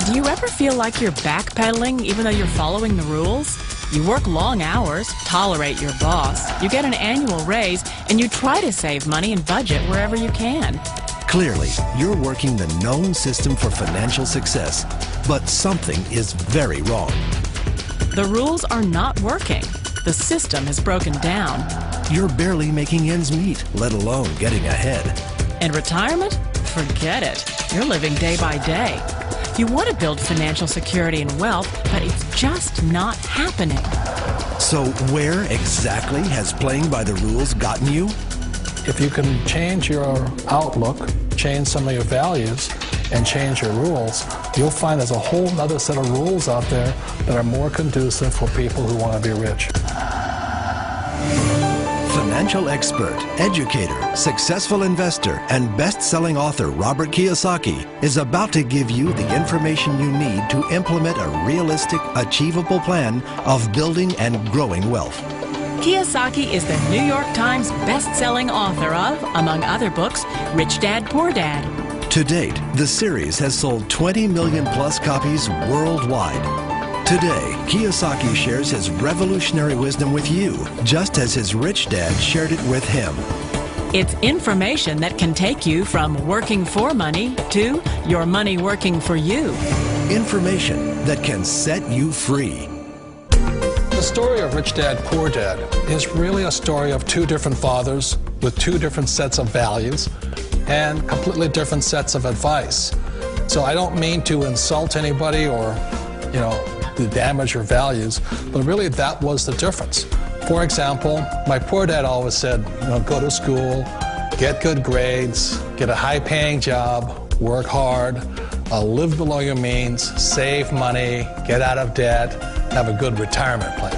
Do you ever feel like you're backpedaling even though you're following the rules? You work long hours, tolerate your boss, you get an annual raise, and you try to save money and budget wherever you can. Clearly, you're working the known system for financial success, but something is very wrong. The rules are not working. The system has broken down. You're barely making ends meet, let alone getting ahead. And retirement? Forget it. You're living day by day. You want to build financial security and wealth, but it's just not happening. So where exactly has playing by the rules gotten you? If you can change your outlook, change some of your values, and change your rules, you'll find there's a whole other set of rules out there that are more conducive for people who want to be rich. Financial expert, educator, successful investor, and best-selling author Robert Kiyosaki is about to give you the information you need to implement a realistic, achievable plan of building and growing wealth. Kiyosaki is the New York Times best-selling author of, among other books, Rich Dad, Poor Dad. To date, the series has sold 20 million plus copies worldwide. Today, Kiyosaki shares his revolutionary wisdom with you, just as his rich dad shared it with him. It's information that can take you from working for money to your money working for you. Information that can set you free. The story of Rich Dad, Poor Dad is really a story of two different fathers with two different sets of values and completely different sets of advice. So I don't mean to insult anybody or, to damage your values, but really that was the difference. For example, my poor dad always said, go to school, get good grades, get a high-paying job, work hard, live below your means, save money, get out of debt, have a good retirement plan.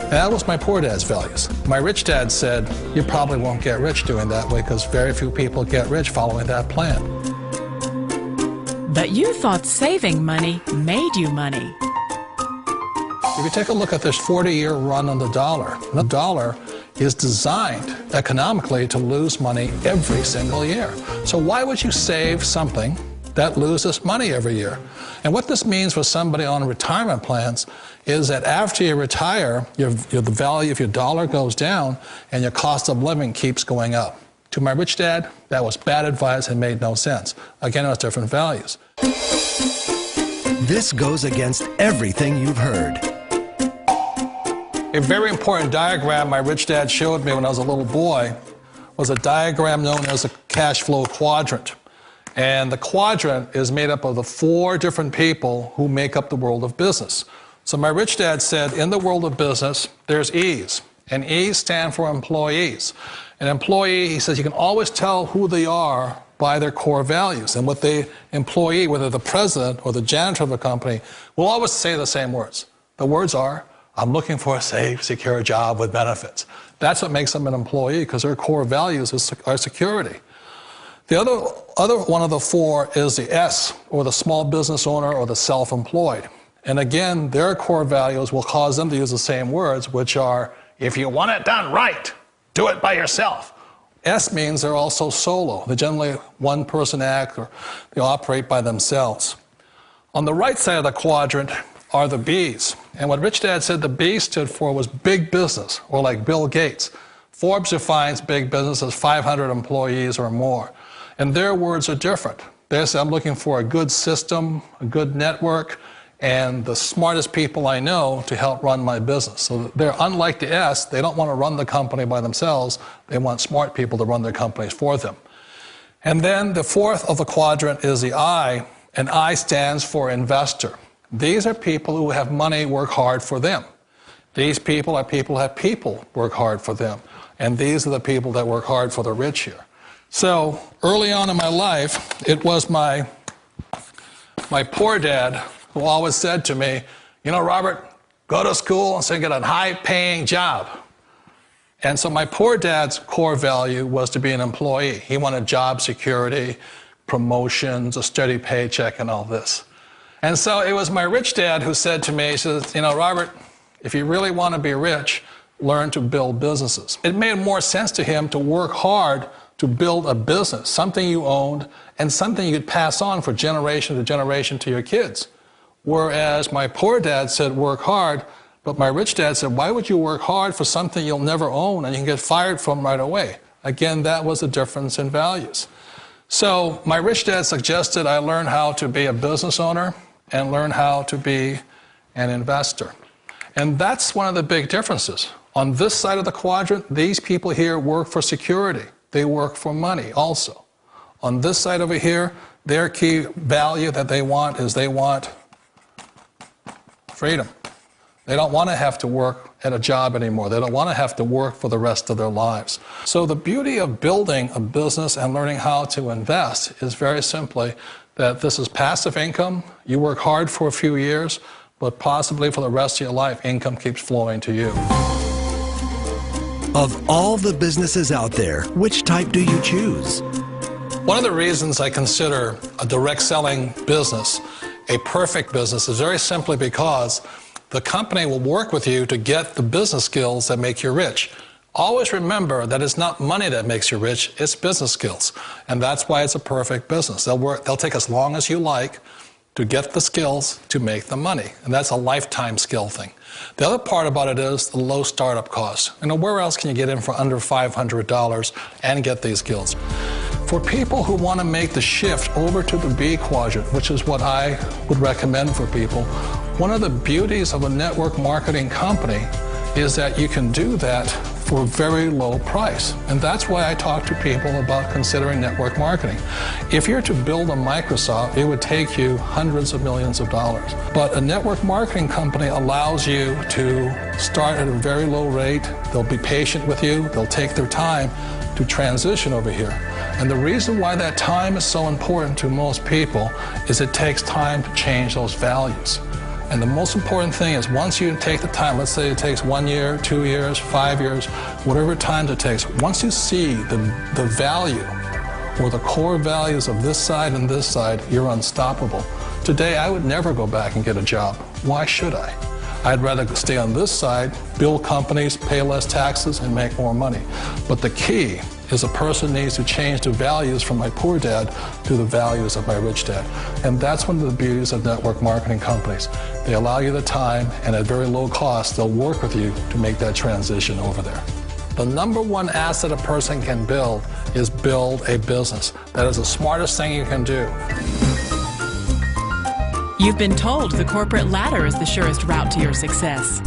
And that was my poor dad's values. My rich dad said, you probably won't get rich doing that way because very few people get rich following that plan. But you thought saving money made you money. If you take a look at this 40-year run on the dollar is designed economically to lose money every single year. So why would you save something that loses money every year? And what this means for somebody on retirement plans is that after you retire, the value of your dollar goes down and your cost of living keeps going up. To my rich dad, that was bad advice and made no sense. Again, it was different values. This goes against everything you've heard. A very important diagram my rich dad showed me when I was a little boy was a diagram known as a cash flow quadrant. And the quadrant is made up of the 4 different people who make up the world of business. So my rich dad said, in the world of business, there's E's. And E's stand for employees. An employee, he says, you can always tell who they are by their core values. And with the employee, whether the president or the janitor of the company, will always say the same words. The words are, I'm looking for a safe, secure job with benefits. That's what makes them an employee, because their core values are security. The other one of the 4 is the S, or the small business owner or the self-employed. And again, their core values will cause them to use the same words, which are, if you want it done right, do it by yourself. S means they're also solo. They're generally one-person act, or they operate by themselves. On the right side of the quadrant are the B's. And what Rich Dad said the B stood for was big business, or like Bill Gates. Forbes defines big business as 500 employees or more. And their words are different. They say, I'm looking for a good system, a good network, and the smartest people I know to help run my business. So they're unlike the S. They don't want to run the company by themselves. They want smart people to run their companies for them. And then the 4th of the quadrant is the I, and I stands for investor. These are people who have money work hard for them. These people are people who have people work hard for them. And these are the people that work hard for the rich here. So early on in my life, it was my poor dad who always said to me, Robert, go to school and get a high-paying job. And so my poor dad's core value was to be an employee. He wanted job security, promotions, a steady paycheck, and all this. And so it was my rich dad who said to me, he says, Robert, if you really want to be rich, learn to build businesses. It made more sense to him to work hard to build a business, something you owned and something you could pass on for generation to generation to your kids. Whereas my poor dad said work hard, but my rich dad said, why would you work hard for something you'll never own and you can get fired from right away? Again, that was a difference in values. So my rich dad suggested I learn how to be a business owner and learn how to be an investor. And that's one of the big differences. On this side of the quadrant, these people here work for security. They work for money also. On this side over here, their key value that they want is they want freedom. They don't want to have to work at a job anymore. They don't want to have to work for the rest of their lives. So the beauty of building a business and learning how to invest is very simply that this is passive income. You work hard for a few years, but possibly for the rest of your life, income keeps flowing to you. Of all the businesses out there, which type do you choose? One of the reasons I consider a direct selling business a perfect business is very simply because the company will work with you to get the business skills that make you rich. Always remember that it's not money that makes you rich, it's business skills. And that's why it's a perfect business. They'll take as long as you like to get the skills to make the money. And that's a lifetime skill thing. The other part about it is the low startup cost. You know, where else can you get in for under $500 and get these skills? For people who want to make the shift over to the B quadrant, which is what I would recommend for people, one of the beauties of a network marketing company is that you can do that for a very low price. And that's why I talk to people about considering network marketing. If you're to build a Microsoft, it would take you hundreds of millions of dollars. But a network marketing company allows you to start at a very low rate. They'll be patient with you. They'll take their time to transition over here. And the reason why that time is so important to most people is it takes time to change those values. And the most important thing is once you take the time, let's say it takes 1 year, 2 years, 5 years, whatever time it takes, once you see the value or the core values of this side and this side, you're unstoppable. Today, I would never go back and get a job. Why should I? I'd rather stay on this side, build companies, pay less taxes, and make more money. But the key is a person needs to change the values from my poor dad to the values of my rich dad. And that's one of the beauties of network marketing companies. They allow you the time, and at very low cost, they'll work with you to make that transition over there. The number one asset a person can build is build a business. That is the smartest thing you can do. You've been told the corporate ladder is the surest route to your success.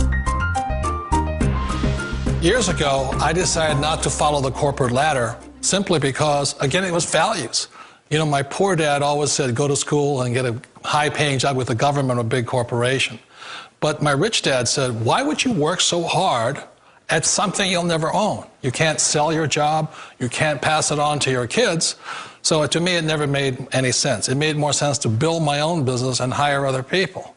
Years ago, I decided not to follow the corporate ladder simply because, again, it was values. You know, my poor dad always said, go to school and get a high-paying job with the government or a big corporation. But my rich dad said, why would you work so hard at something you'll never own? You can't sell your job. You can't pass it on to your kids. So to me, it never made any sense. It made more sense to build my own business and hire other people.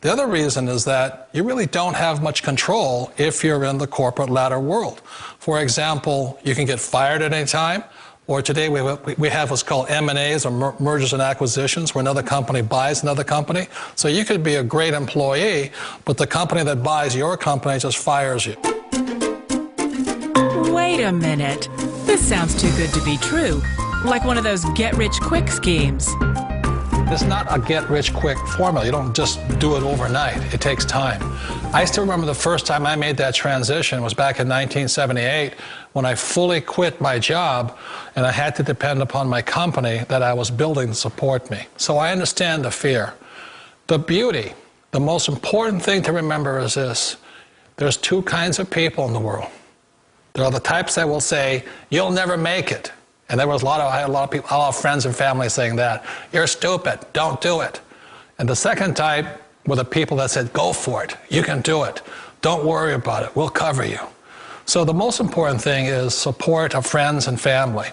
The other reason is that you really don't have much control if you're in the corporate ladder world. For example, you can get fired at any time, or today we have what's called M&As, or mergers and acquisitions, where another company buys another company. So you could be a great employee, but the company that buys your company just fires you. Wait a minute. This sounds too good to be true. Like one of those get-rich-quick schemes. It's not a get-rich-quick formula. You don't just do it overnight. It takes time. I still remember the first time I made that transition was back in 1978 when I fully quit my job and I had to depend upon my company that I was building to support me. So I understand the fear. The beauty, the most important thing to remember is this. There's two kinds of people in the world. There are the types that will say, you'll never make it. And there was I had a lot of people, a lot of friends and family saying that. You're stupid, don't do it. And the second type were the people that said, go for it, you can do it. Don't worry about it, we'll cover you. So the most important thing is support of friends and family.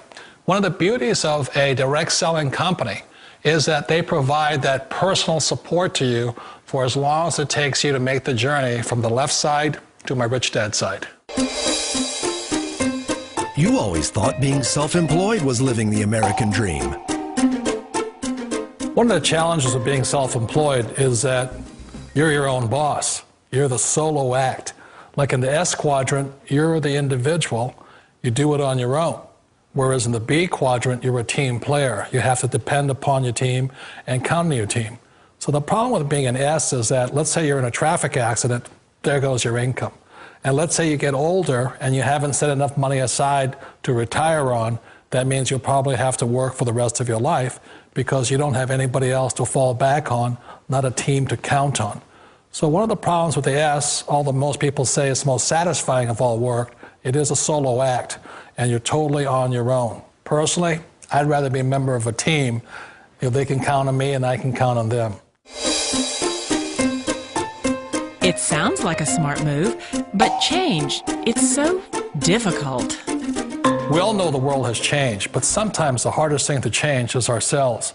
One of the beauties of a direct selling company is that they provide that personal support to you for as long as it takes you to make the journey from the left side to my rich dad side. You always thought being self-employed was living the American dream. One of the challenges of being self-employed is that you're your own boss. You're the solo act. Like in the S quadrant, you're the individual. You do it on your own. Whereas in the B quadrant, you're a team player. You have to depend upon your team and count on your team. So the problem with being an S is that, let's say you're in a traffic accident, there goes your income. And let's say you get older and you haven't set enough money aside to retire on, that means you'll probably have to work for the rest of your life because you don't have anybody else to fall back on, not a team to count on. So one of the problems with the S, although most people say it's the most satisfying of all work, it is a solo act, and you're totally on your own. Personally, I'd rather be a member of a team if they can count on me and I can count on them. It sounds like a smart move, but change, it's so difficult. We all know the world has changed, but sometimes the hardest thing to change is ourselves.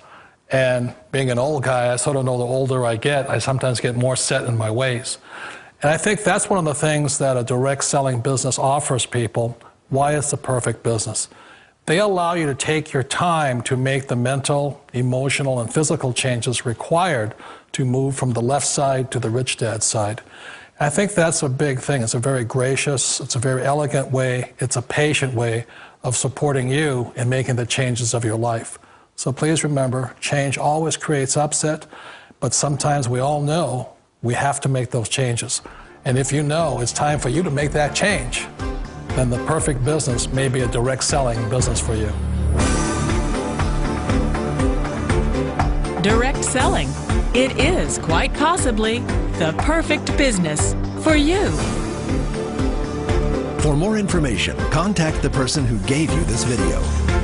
And being an old guy, I sort of know the older I get, I sometimes get more set in my ways. And I think that's one of the things that a direct selling business offers people, why it's the perfect business. They allow you to take your time to make the mental, emotional, and physical changes required to move from the left side to the rich dad side. I think that's a big thing. It's a very gracious, it's a very elegant way, it's a patient way of supporting you in making the changes of your life. So please remember, change always creates upset, but sometimes we all know we have to make those changes. And if you know it's time for you to make that change, then the perfect business may be a direct selling business for you. Direct selling. It is quite possibly the perfect business for you. For more information, contact the person who gave you this video.